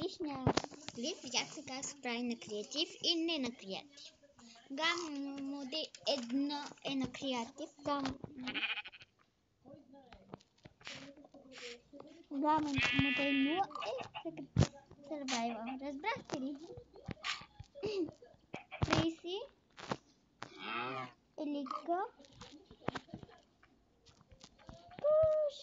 предишния клип видяхте как се прави на креатив и не на креатив. Гама модел 1 е на креатив, гама модел 0 е survival. Разбрахте ли? Криси, Елика, Пуш.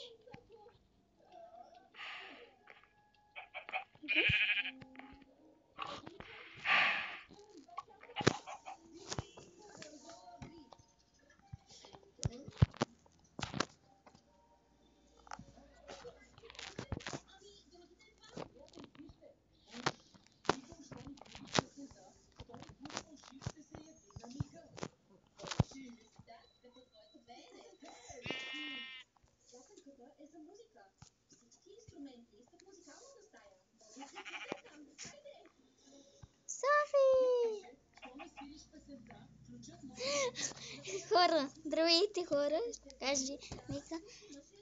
Софи! Хора, здравейте хора, кажи, Мика.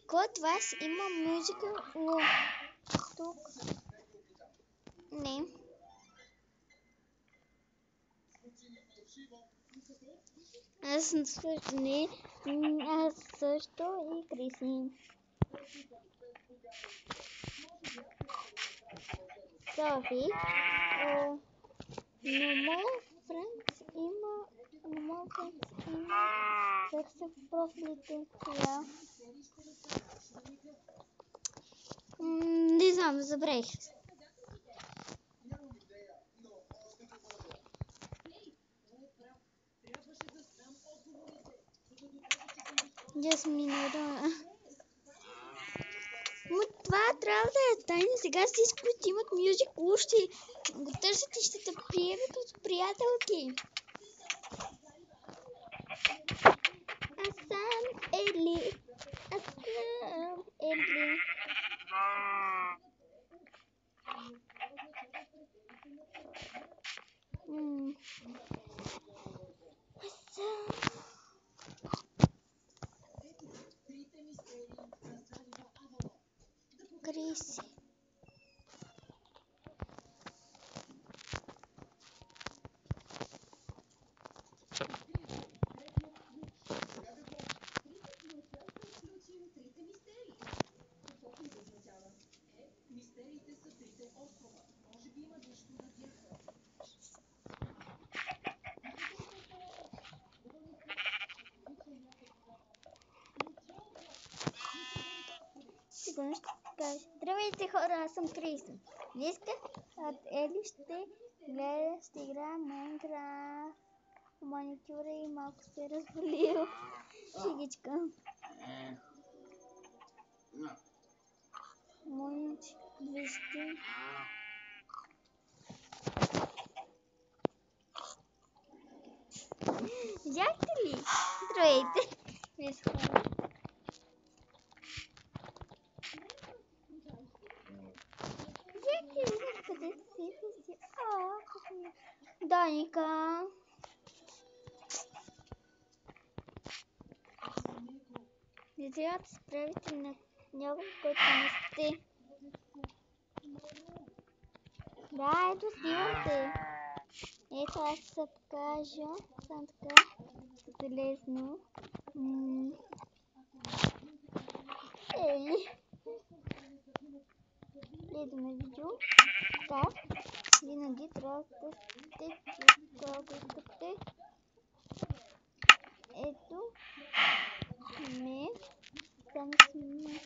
Кой от вас има музика тук? Не. Аз също не. Аз също и Криси. Софи. Normal Friends има как са в профилите. Я. Не знам, забравих. Jasmine. Това трябва да е тайна. Сега всички, които имат Music Plus, ще го търсят и ще те приемат като приятелки. Аз съм Ели. Криси. Здравейте хора, аз съм Криси. Днеска от Ели ще играя Майнкрафт. Маникюра и малко се разболил. Шегичка. Монич 200. Видяхте ли? Здравейте. Къде си? Даника. Не трябва да се правите на някой, който не сте. Да, ето снимате. Ето аз ще се покажа. Само така. Залезно. Ей! Гледаме видео. Така. Винаги трябва да сте искате. Ето. Не. Там сме.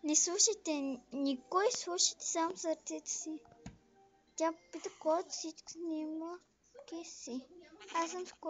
Не слушайте никой, слушайте сам сърцето си. Тя пита кой от всички снима си. Аз съм